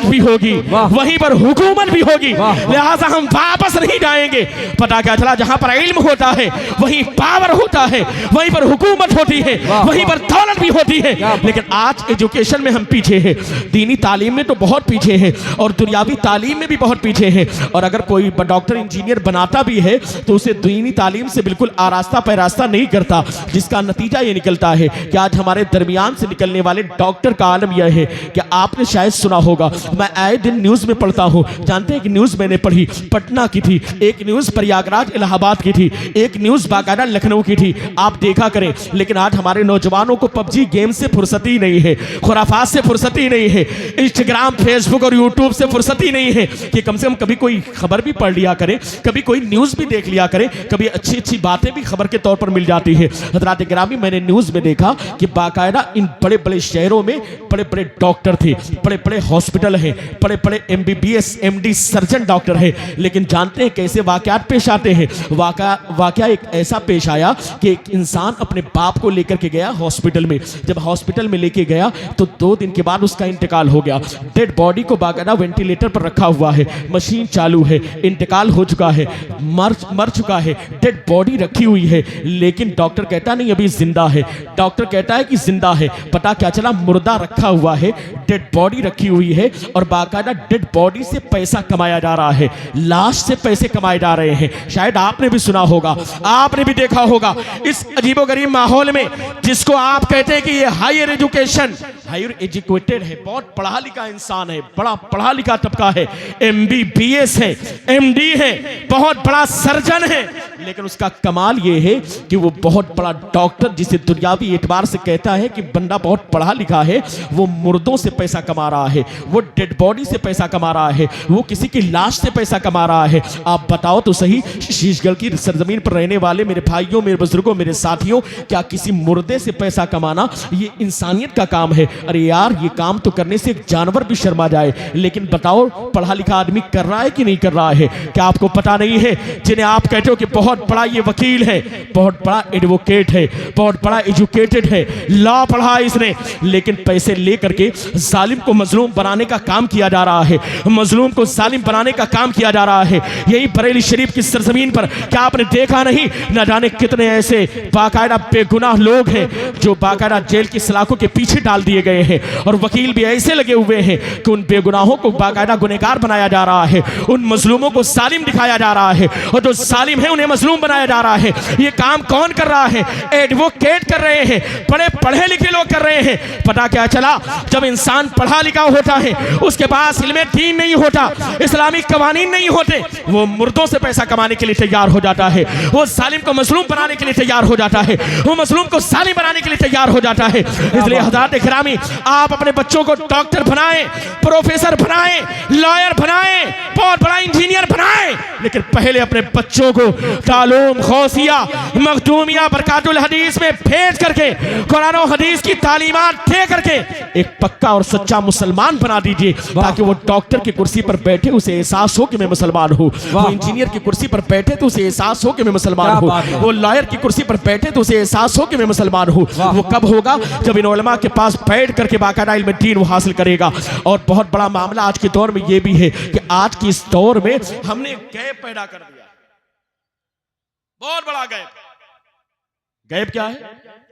दौलत भी होगी, वहीं पर हुकूमत भी होगी। लिहाजा हम वापस नहीं जाएंगे। पता क्या चला, जहां पर इल्म होता है वहीं पावर होता है, वहीं पर हुकूमत होती है, वहीं पर दौलत भी होती है। लेकिन आज एजुकेशन में हम पीछे हैं, दीनी तालीम में तो बहुत पीछे हैं और दुनियावी तालीम में भी बहुत पीछे हैं। और अगर कोई डॉक्टर इंजीनियर बनाता भी है तो उसे दीनी तालीम से बिल्कुल आरास्ता पैरास्ता नहीं करता, जिसका नतीजा ये निकलता है कि आज हमारे दरमियान से निकलने वाले डॉक्टर का आलम यह है कि आपने शायद सुना होगा, मैं आए दिन न्यूज में पढ़ता हूं। जानते हैं कि न्यूज मैंने पढ़ी पटना की थी, एक न्यूज प्रयागराज इलाहाबाद की थी, एक न्यूज बाकायदा लखनऊ की थी। आप देखा करें। लेकिन आज हमारे नौजवानों को पबजी गेम से फुर्सत ही नहीं है, खुराफात से फुर्सत ही नहीं है, इंस्टाग्राम फेसबुक और यूट्यूब से फुर्सत ही नहीं है कि कम से कम कभी कोई खबर भी पढ़ लिया करे, कभी कोई न्यूज भी देख लिया करे, कभी अच्छी अच्छी बातें भी खबर के तौर पर मिल जाती है। हज़रात गिरामी, मैंने न्यूज में देखा कि बाकायदा इन बड़े बड़े शहरों में बड़े बड़े डॉक्टर थे, बड़े बड़े हॉस्पिटल हैं, बड़े बड़े MBBS MD सर्जन डॉक्टर हैं। लेकिन जानते हैं कैसे वाकयात पेश आते हैं। वाकया एक ऐसा पेश आया कि एक इंसान अपने बाप को लेकर के गया हॉस्पिटल में। जब हॉस्पिटल में लेके गया तो 2 दिन के बाद उसका इंतकाल हो गया। डेड बॉडी को बाकायदा वेंटिलेटर पर रखा हुआ है, मशीन चालू है, इंतकाल हो चुका है, मर चुका है, डेड बॉडी रखी हुई है। लेकिन डॉक्टर कहता नहीं अभी जिंदा है, डॉक्टर कहता है कि जिंदा है। पता क्या चला, मुर्दा रखा हुआ है, डेड बॉडी रखी हुई है और बाकायदा डेड बॉडी से पैसा कमाया जा रहा है, लाश से पैसे कमाए जा रहे हैं। शायद आपने भी सुना होगा, आपने भी देखा होगा। इस अजीबोगरीब माहौल में जिसको आप कहते हैं कि ये हायर एजुकेशन, हायर एजुकेटेड है, बहुत पढ़ा लिखा इंसान है, बड़ा पढ़ा लिखा तबका है, MBBS है, MD है, बहुत बड़ा सर्जन है, लेकिन उसका कमाल ये है कि वो बहुत बड़ा डॉक्टर, जिसे दुनियावी एतबार से कहता है कि बंदा बहुत पढ़ा लिखा है, वो मुर्दों से पैसा कमा रहा है, वो डेड बॉडी से पैसा कमा रहा है, वो किसी की लाश से पैसा कमा रहा है। आप बताओ तो सही, शीशगढ़ की सरजमीन पर रहने वाले मेरे भाइयों, मेरे बुजुर्गों, मेरे साथियों, क्या किसी मुर्दे से पैसा कमाना ये इंसानियत का काम है? अरे यार, ये काम तो करने से एक जानवर भी शर्मा जाए। लेकिन बताओ, पढ़ा लिखा आदमी कर रहा है कि नहीं कर रहा है? क्या आपको पता नहीं है, जिन्हें आप कहते हो कि बहुत बड़ा ये वकील है, बहुत बड़ा एडवोकेट है, बहुत बड़ा एजुकेटेड है, लॉ पढ़ा इसने, लेकिन पैसे लेकर के जालिम को मजलूम बनाने का काम किया जा रहा है, मजलूम को जालिम बनाने का काम किया जा रहा है। यही बरेली शरीफ की सरजमीन पर क्या आपने देखा नहीं, न जाने कितने ऐसे बाकायदा बेगुनाह लोग हैं जो बाकायदा जेल की सलाखों के पीछे डाल दिए गए हैं, और वकील भी ऐसे लगे हुए हैं कि उन बेगुनाहों को बाकायदा गुनहगार बनाया जा रहा है, उन मजलूमों को जालिम दिखाया जा रहा है, और जो जालिम है उन्हें मजलूम बनाया जा रहा है। ये काम कौन कर रहा है? एडवोकेट कर रहे हैं, बड़े पढ़े लिखे लोग कर रहे हैं। पता क्या चला, जब इंसान पढ़ा लिखा होता है, उसके पास इल्मे दीन नहीं होता, इस्लामिक कवानीन नहीं होते, वो मुर्दों से पैसा कमाने के लिए तैयार हो जाता है, वो जालिम को मजलूम बनाने के लिए तैयार हो जाता है, वो मजलूम को जालिम बनाने के लिए तैयार हो जाता है। इसलिए हज़रात इकरामी, आप अपने बच्चों को डॉक्टर बनाएं, प्रोफेसर बनाएं, लॉयर बनाएं, बहुत बड़ा इंजीनियर बनाएं, लेकिन पहले अपने बच्चों को तालूम गौसिया मखदूमिया बरकातुल हदीस में भेज करके कुरान और हदीस की तालीमात दे करके एक पक्का और सच्चा मुसलमान बना दीजिए, ताकि वो डॉक्टर की कुर्सी पर बैठे उसे एहसास हो कि मैं मुसलमान हूँ, वो इंजीनियर की कुर्सी पर बैठे तो उसे एहसास हो कि मैं मुसलमान हूँ, वो लॉयर की कुर्सी पर बैठे तो उसे एहसास हो कि मैं मुसलमान हूँ। वो कब होगा? जब इन उलमा के पास बैठ करके बाकायदा इल्म दीन वो हासिल करेगा। और बहुत बड़ा मामला आज के दौर में ये भी है कि आज के इस दौर में हमने गैप पैदा कर दिया, बहुत बड़ा गैप। गैप क्या है?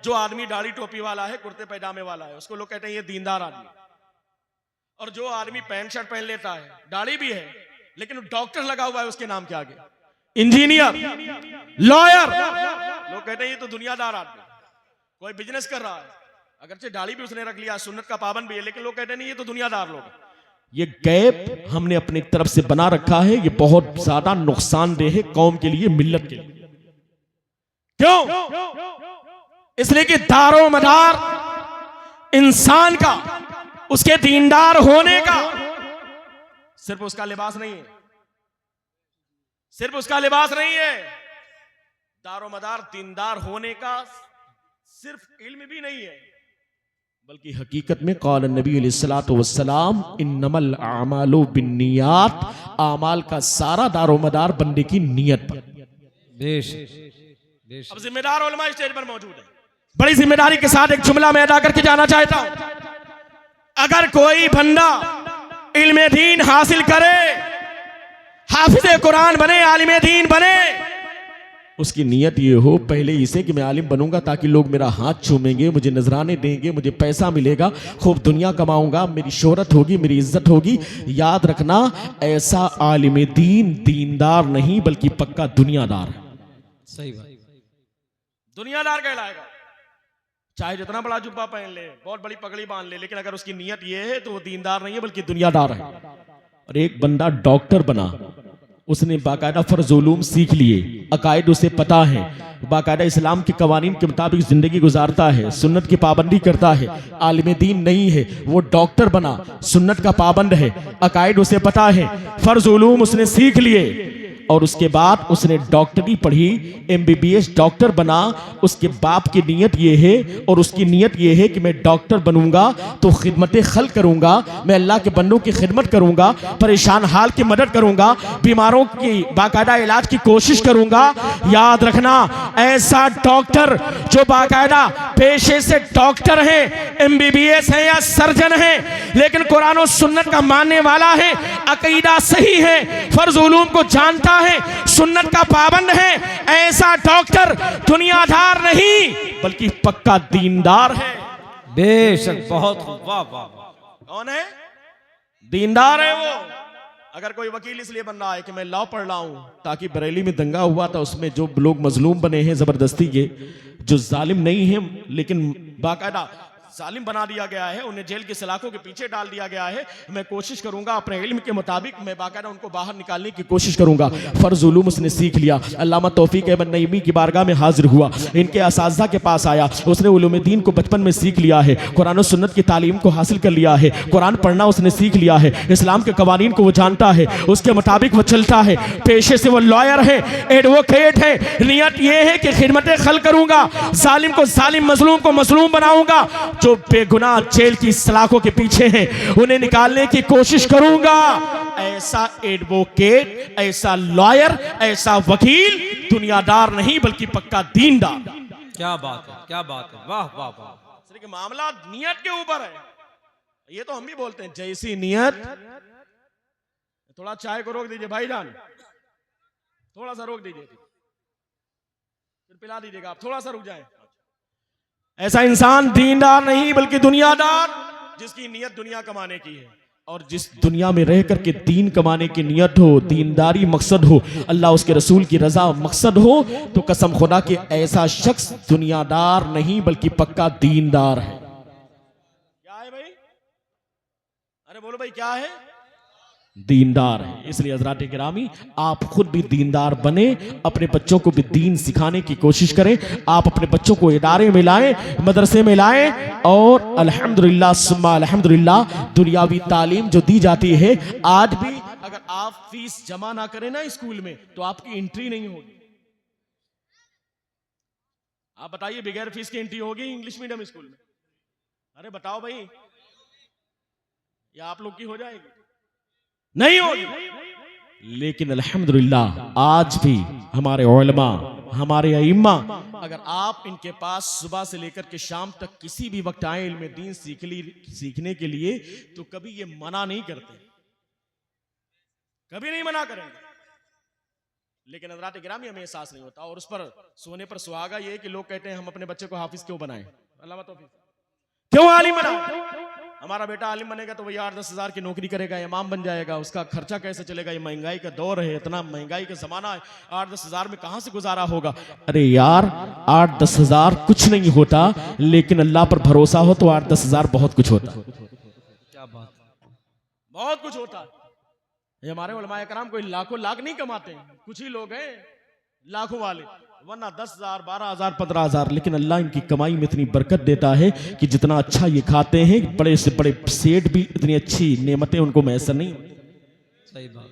जो आदमी दाढ़ी टोपी वाला है, कुर्ते पैजामे वाला है, उसको लोग कहते हैं ये दीनदार आदमी। और जो आदमी पैंट शर्ट पहन लेता है, दाढ़ी भी है, लेकिन डॉक्टर लगा हुआ है उसके नाम के आगे, इंजीनियर, लॉयर, लोग कहते हैं ये तो दुनियादार आदमी, कोई बिजनेस कर रहा है, अगरचे दाढ़ी भी उसने रख लिया, सुन्नत का पाबंद भी है, लेकिन लोग कहते नहीं ये तो दुनियादार लोग। ये गैप हमने अपनी तरफ से बना रखा है, ये बहुत ज्यादा नुकसानदेह है कौम के लिए, मिल्लत के लिए। क्यों? इसलिए कि दारो मदार इंसान का, उसके दीनदार होने का सिर्फ उसका लिबास नहीं है, सिर्फ उसका लिबास नहीं है, दारो मदार दीनदार होने का सिर्फ इल्म भी नहीं है, बल्कि हकीकत में क़ाल नबी अलैहिस्सलातु वस्सलाम इन्नमल आमालु बिन्नियात, आमाल का सारा दारो मदार बंदे की नीयत पर। अब जिम्मेदार उलमा स्टेज पर मौजूद है, बड़ी जिम्मेदारी के साथ एक जुमला मैं अदा करके जाना चाहता हूं। अगर कोई बंदा इल्मे हासिल करे, हाफिज़े कुरान बने, आलिम दीन बने, उसकी नीयत ये हो पहले इसे कि मैं आलिम बनूंगा ताकि लोग मेरा हाथ चूमेंगे, मुझे नजराने देंगे, मुझे पैसा मिलेगा, खूब दुनिया कमाऊंगा, मेरी शोहरत होगी, मेरी इज्जत होगी। याद रखना, ऐसा आलिम दीन दीनदार नहीं बल्कि पक्का दुनियादार है। सही बात। दुनियादार कहलाएगा, चाहे जितना बड़ा जुब्बा पहन ले, बहुत बड़ी पगड़ी बांध ले, लेकिन अगर उसकी नीयत ये है तो वो दीनदार नहीं है बल्कि दुनियादार है। और एक बंदा डॉक्टर बना, उसने बाकायदा फर्ज उलूम सीख लिए, अकायद उसे पता है, बाकायदा इस्लाम के कवानीन के मुताबिक जिंदगी गुजारता है, सुन्नत की पाबंदी करता है, आलिम दीन नहीं है, वो डॉक्टर बना, सुन्नत का पाबंद है, अकायद उसे पता है, फर्ज उलूम उसने सीख लिए, और उसके बाद उसने डॉक्टरी पढ़ी, MBBS डॉक्टर बना। उसके बाप की नीयत ये है और उसकी नीयत ये है कि मैं डॉक्टर बनूंगा तो खिदमत खल करूंगा, मैं अल्लाह के बंदों की खिदमत करूंगा, परेशान हाल की मदद करूंगा, बीमारों की बाकायदा इलाज की कोशिश करूंगा। याद रखना, ऐसा डॉक्टर जो बाकायदा पेशे से डॉक्टर है, MBBS है या सर्जन है, लेकिन कुरान और सुन्नत का मानने वाला है, अकीदा सही है, फर्ज उलूम को जानता है, सुन्नत का पाबंद है, ऐसा डॉक्टर दुनियादार नहीं बल्कि पक्का दीनदार है। बेशक, बहुत वाह वाह। कौन है? दीनदार है वो। अगर कोई वकील इसलिए बन रहा है कि मैं लॉ पढ़ रहा हूं ताकि बरेली में दंगा हुआ था, उसमें जो लोग मजलूम बने हैं जबरदस्ती के, जो जालिम नहीं है लेकिन बाकायदा जालिम बना दिया गया है, उन्हें जेल की सलाखों के पीछे डाल दिया गया है, मैं कोशिश करूंगा अपने इल्म के मुताबिक मैं बाकायदा उनको बाहर निकालने की कोशिश करूंगा। फर्ज उलूम उसने सीख लिया, अल्लामा तौफीक अहमद नईमी की बारगाह में हाजिर हुआ, इनके असातिज़ा के पास आया, उसने उलूम दीन को बचपन में सीख लिया है, कुरान और सुन्नत की तालीम को हासिल कर लिया है, कुरान पढ़ना उसने सीख लिया है, इस्लाम के कवानीन को वो जानता है, उसके मुताबिक वो चलता है, पेशे से वो लॉयर है, एडवोकेट है, नियत ये है कि खिदमत खल करूंगा, जालिम को जालिम, मजलूम को मजलूम बनाऊंगा, जो बेगुनाह जेल की सलाखों के पीछे हैं उन्हें निकालने की कोशिश करूंगा। ऐसा एडवोकेट, ऐसा लॉयर, ऐसा वकील दुनियादार नहीं बल्कि पक्का दीनदार। क्या बात है, क्या बात है, वाह वाह वाह। इसलिए मामला नियत के ऊपर है। ये तो हम भी बोलते हैं जैसी नियत। थोड़ा चाय को रोक दीजिए भाईजान, थोड़ा सा रोक दीजिए, फिर पिला दीजिएगा आप, थोड़ा सा रुक जाए। ऐसा इंसान दीनदार नहीं बल्कि दुनियादार, जिसकी नियत दुनिया कमाने की है, और जिस दुनिया में रह करके दीन कमाने की नियत हो, दीनदारी मकसद हो, अल्लाह उसके रसूल की रजा मकसद हो, तो कसम खुदा के ऐसा शख्स दुनियादार नहीं बल्कि पक्का दीनदार है। क्या है भाई? अरे बोलो भाई, क्या है? दीनदार है। इसलिए हज़रात गिरामी, आप खुद भी दीनदार बने, अपने बच्चों को भी दीन सिखाने की कोशिश करें, आप अपने बच्चों को इदारे में लाएं, मदरसे में लाएं, और अल्हम्दुलिल्लाह सुम्मा अल्हम्दुलिल्लाह दुनियावी तालीम जो दी जाती है, आज भी अगर आप फीस जमा ना करें ना स्कूल में तो आपकी एंट्री नहीं होगी। आप बताइए, बगैर फीस की एंट्री होगी इंग्लिश मीडियम स्कूल में? अरे बताओ भाई, या आप लोग की हो जाएगी? नहीं होगी। लेकिन अल्हम्दुलिल्लाह आज भी हमारे उलमा, हमारे अइम्मा, अगर आप इनके पास सुबह से लेकर के शाम तक किसी भी वक्त आए इल्म दीन सीखने के लिए, तो कभी ये मना नहीं करते, कभी नहीं मना करेंगे। लेकिन हज़रात गिरामी हमें एहसास नहीं होता, और उस पर सोने पर सुहागा ये कि लोग कहते हैं हम अपने बच्चे को हाफिज क्यों बनाएं, अल्लामा तौफीक क्यों आलिम बनाएं? हमारा बेटा आलिम बनेगा तो वही 8-10 हज़ार की नौकरी करेगा, इमाम बन जाएगा, उसका खर्चा कैसे चलेगा? ये महंगाई का दौर है, इतना महंगाई का जमाना है, 8-10 हज़ार में कहां से गुजारा होगा? अरे यार, 8-10 हज़ार कुछ नहीं होता, लेकिन अल्लाह पर भरोसा हो तो 8-10 हज़ार बहुत कुछ होता। क्या बात, बहुत कुछ होता है। ये हमारे उलमाए कराम कोई लाखों लाख नहीं कमाते हैं, कुछ ही लोग हैं लाखों वाले, वरना 10,000, 12,000, 15,000। लेकिन अल्लाह इनकी कमाई में इतनी बरकत देता है कि जितना अच्छा ये खाते हैं, बड़े से बड़े सेठ भी इतनी अच्छी नेमतें उनको मैसर नहीं। सही बात,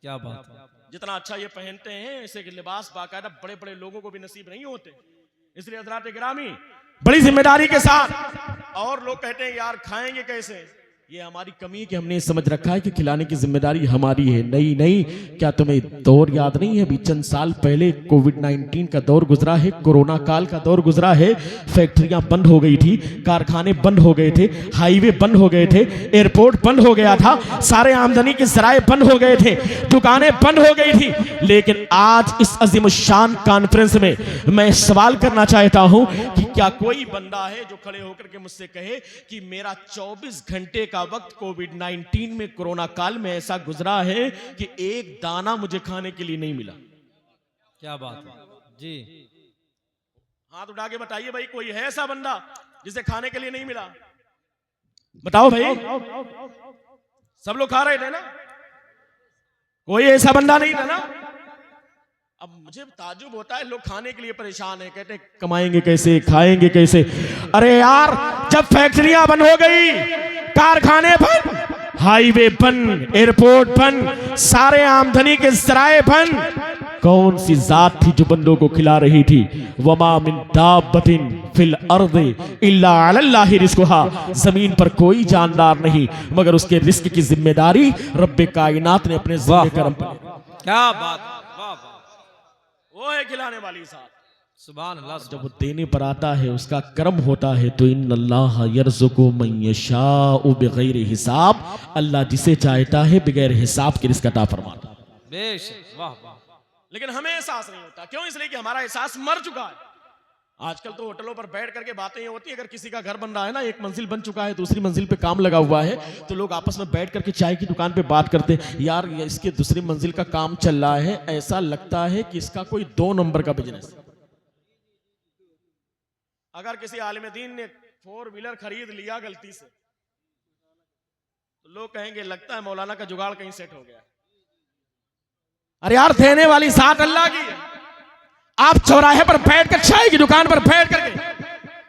क्या बात है। जितना अच्छा ये पहनते हैं, ऐसे के लिबास बाकायदा बड़े बड़े लोगों को भी नसीब नहीं होते। इसलिए हज़रात गिरामी, बड़ी जिम्मेदारी के साथ, और लोग कहते हैं यार खाएंगे कैसे? ये हमारी कमी है कि हमने समझ रखा है कि खिलाने की जिम्मेदारी हमारी है। नहीं नहीं, क्या तुम्हें दौर याद नहीं है? अभी चंद साल पहले कोविड-19 का दौर गुजरा है, कोरोना काल का दौर गुजरा है। फैक्ट्रियां बंद हो गई थी, कारखाने बंद हो गए थे, हाईवे बंद हो गए थे, एयरपोर्ट बंद हो गया था, सारे आमदनी के जराए बंद हो गए थे, दुकानें बंद हो गई थी। लेकिन आज इस अजीम शान कॉन्फ्रेंस में मैं सवाल करना चाहता हूं कि क्या कोई बंदा है जो खड़े होकर के मुझसे कहे कि मेरा 24 घंटे का वक्त कोविड-19 में, कोरोना काल में ऐसा गुजरा है कि एक दाना मुझे खाने के लिए नहीं मिला? क्या बात है जी। हाथ उठा के बताइए भाई, कोई है ऐसा बंदा जिसे खाने के लिए नहीं मिला? बताओ भाई। सब लोग खा रहे थे ना? कोई ऐसा बंदा नहीं था ना? अब मुझे ताज्जुब होता है, लोग खाने के लिए परेशान है, कहते कमाएंगे कैसे, खाएंगे कैसे। अरे यार, जब फैक्ट्रियां बंद हो गई, कारखाने बंद, हाईवे बंद, एयरपोर्ट बंद, सारे आमदनी के जराए बंद, कौन सी जात थी जो बंदों को खिला रही थी? वमा मिन दाब्बतिन फिल अर्दि इल्ला अलल्लाहि रिज़्कुहा। जमीन पर कोई जानदार नहीं मगर उसके रिस्क की जिम्मेदारी रब्बे कायनात ने अपने ज़िम्मे करम पर। क्या बात, वाह वाह, वो है खिलाने वाली साथ। सुभान अल्लाह। जब वो देने पर आता है, उसका कर्म होता है, तो इन्नल्लाह यर्ज़ुक़ु मन यशाउ बिग़ैरि हिसाब। अल्लाह जिसे चाहता है बगैर हिसाब के रिज़्क़ अता फरमाता है। बेशक, वाह वाह। लेकिन हमें एहसास नहीं होता। क्यों? इसलिए कि हमारा एहसास मर चुका है। आजकल तो होटलों पर बैठ करके बातें ये होती है, अगर किसी का घर बन रहा है ना, एक मंजिल बन चुका है, दूसरी मंजिल पे काम लगा हुआ है, तो लोग आपस में बैठ करके चाय की दुकान पे बात करते हैं, यार इसके दूसरी मंजिल का काम चल रहा है, ऐसा लगता है कि इसका कोई 2 नंबर का बिजनेस। अगर किसी आलिम दीन ने 4 व्हीलर खरीद लिया गलती से, तो लोग कहेंगे लगता है मौलाना का जुगाड़ कहीं सेट हो गया। अरे यार, देने वाली साथ अल्लाह की है। आप चौराहे पर बैठ कर, चाय की दुकान पर बैठ करके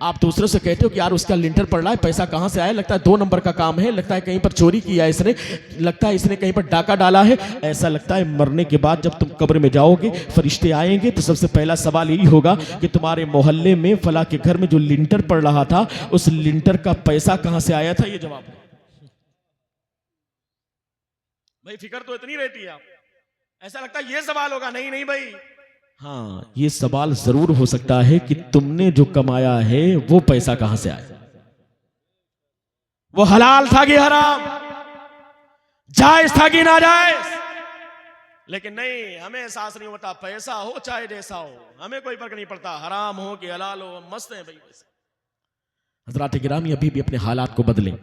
आप दूसरों से कहते हो कि यार उसका लिंटर पड़ रहा है, पैसा कहां से आया? लगता है 2 नंबर का काम है, लगता है कहीं पर चोरी किया इसने, लगता है इसने कहीं पर डाका डाला है। ऐसा लगता है मरने के बाद जब तुम कब्र में जाओगे, फरिश्ते आएंगे तो सबसे पहला सवाल यही होगा कि तुम्हारे मोहल्ले में फला के घर में जो लिंटर पड़ रहा था, उस लिंटर का पैसा कहां से आया था? ये जवाब है भाई। फिक्र तो इतनी रहती है, आप ऐसा लगता है ये सवाल होगा। नहीं नहीं भाई, हाँ, ये सवाल जरूर हो सकता है कि तुमने जो कमाया है वो पैसा कहां से आया? वो हलाल था कि हराम, जायज था कि नाजायज? लेकिन नहीं, हमें एहसास नहीं होता। पैसा हो चाहे जैसा हो, हमें कोई फर्क नहीं पड़ता, हराम हो कि हलाल हो, मस्त है भाई। हज़रात गिरामी, अभी भी अपने हालात को बदलें।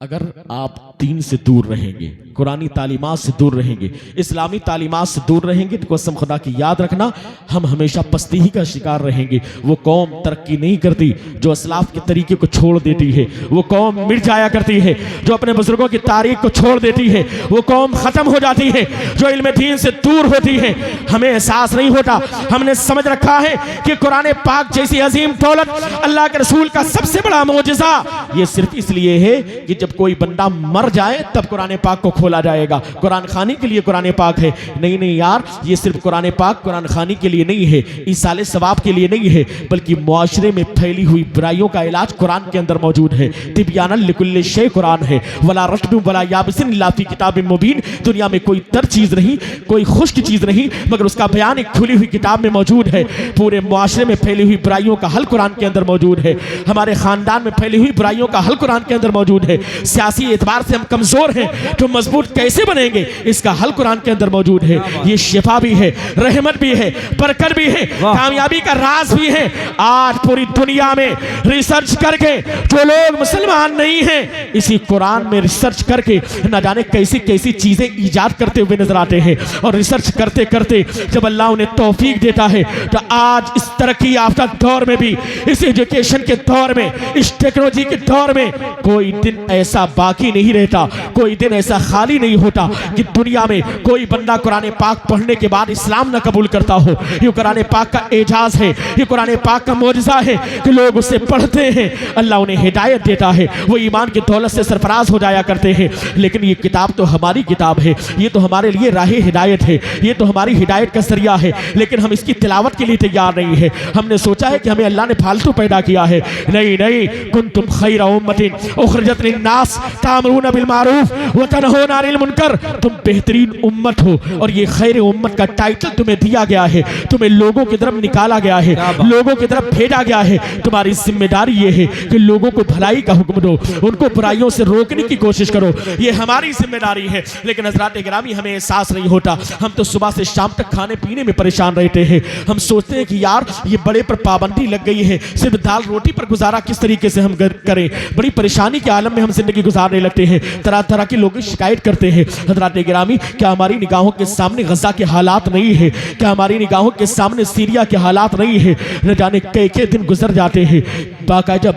अगर आप दीन से दूर रहेंगे, कुरानी तालीमात से दूर रहेंगे, इस्लामी तालीमात से दूर रहेंगे, तो कसम खुदा की याद रखना, हम हमेशा पस्ती ही का शिकार रहेंगे। वो कौम तरक्की नहीं करती जो असलाफ के तरीके को छोड़ देती है, वो कौम मिट जाया करती है जो अपने बुजुर्गों की तारीख को छोड़ देती है, वो कौम खत्म हो जाती है जो इल्म दीन से दूर होती है। हमें एहसास नहीं होता। हमने समझ रखा है कि कुरान पाक जैसी अजीम दौलत, अल्लाह के रसूल का सबसे बड़ा मोजिज़ा, ये सिर्फ इसलिए है कि जब कोई बंदा मर जाए तब कुरान पाक को खोला जाएगा। कुरान खानी के लिए कुरान पाक है। नहीं नहीं यार, ये सिर्फ कुरान पाक कुरान खानी के लिए नहीं है, ईसाले सवाब के लिए नहीं है, बल्कि मुआशरे में फैली हुई बुराइयों का इलाज कुरान के अंदर मौजूद है। तिब्यानन लिकुल्लि शै कुरान है। वला रत्बिन वला याबिसिन इल्ला फी किताबिन मुबीन। दुनिया में कोई तर चीज नहीं, कोई खुश्क चीज नहीं, मगर उसका बयान एक खुली हुई किताब में मौजूद है। पूरे मुआशरे में फैली हुई बुराइयों का हल कुरान के अंदर मौजूद है। हमारे खानदान में फैली हुई बुराइयों का हल कुरान के अंदर मौजूद है। सियासी एतबार से हम कमजोर हैं तो मजबूत कैसे बनेंगे, इसका हल कुरान के अंदर मौजूद है। ये शिफा भी है, रहमत भी है, बरकत भी है, कामयाबी का राज भी है। आज पूरी दुनिया में रिसर्च करके जो लोग मुसलमान नहीं हैं, इसी कुरान में रिसर्च करके न जाने कैसी कैसी चीजें इजाद करते हुए नजर आते हैं। और रिसर्च करते करते जब अल्लाह उन्हें तौफीक देता है, तो आज इस तरक्की याफ्ता दौर में भी, इस एजुकेशन के दौर में, इस टेक्नोलॉजी के दौर में कोई दिन ऐसा बाकी नहीं रहता, कोई दिन ऐसा खाली खुशहाली नहीं होता कि दुनिया में कोई बंदा कुरान पाक पढ़ने के बाद इस्लाम न कबूल करता हो। ये कुरान पाक का एजाज है, ये कुरान पाक का मौजज़ा है कि लोग उसे पढ़ते हैं, अल्लाह उन्हें हिदायत देता है, वो ईमान की दौलत से सरफराज हो जाया करते हैं। लेकिन ये किताब तो हमारी किताब है, ये तो हमारे लिए राह हिदायत है, ये तो हमारी हिदायत का जरिया है, लेकिन हम इसकी तिलावत के लिए तैयार नहीं है। हमने सोचा है कि हमें अल्लाह ने फालतू पैदा किया है। नहीं नहीं, कुंतुम खैरा उम्मतिन उखरिजत लिन्नास तामरूना बिल मारूफ व तनहौना अनिल मुनकर, तुम बेहतरीन उम्मत हो और ये खैर उम्मत का टाइटल तुम्हें दिया गया है। तुम्हें लोगों की तरफ निकाला गया है, लोगों की तरफ भेजा गया है। तुम्हारी जिम्मेदारी ये है कि लोगों को भलाई का हुक्म दो, उनको बुराइयों से रोकने की कोशिश करो, ये हमारी जिम्मेदारी है। लेकिन हज़रात गिरामी, हमें एहसास नहीं होता। हम तो सुबह से शाम तक खाने पीने में परेशान रहते हैं। हम सोचते हैं कि यार ये बड़े पर पाबंदी लग गई है, सिर्फ दाल रोटी पर गुजारा किस तरीके से हम करें। बड़ी परेशानी के आलम में हम जिंदगी गुजारने लगते हैं। तरह तरह के लोग शिकायत करते हैं। हज़रात गिरामी, क्या हमारी निगाहों के सामने गजा के हालात नहीं है? क्या हमारी निगाहों के सामने सीरिया के हालात नहीं है? न जाने कई दिन गुजर जाते हैं, बाकायदा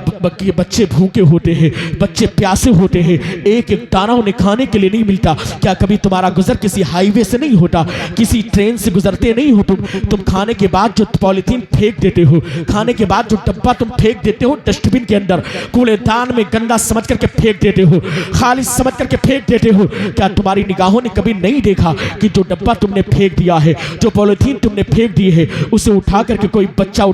बच्चे भूखे होते हैं, बच्चे प्यासे होते हैं, एक एक दाना उन्हें खाने के लिए नहीं मिलता। क्या कभी तुम्हारा गुजर किसी हाईवे से नहीं होता, किसी ट्रेन से गुजरते नहीं हो? तुम खाने के बाद जो पॉलिथीन फेंक देते हो, खाने के बाद जो डब्बा तुम फेंक देते हो डस्टबिन के अंदर, कूड़ेदान में गंदा समझ करके फेंक देते हो, खाली समझ करके फेंक देते हो। क्या तुम्हारी निगाहों ने कभी नहीं देखा कि जो डब्बा तुमने फेंक दिया है, जो पॉलिथीन तुमने फेंक दी है, उसे उठा करके कोई बच्चा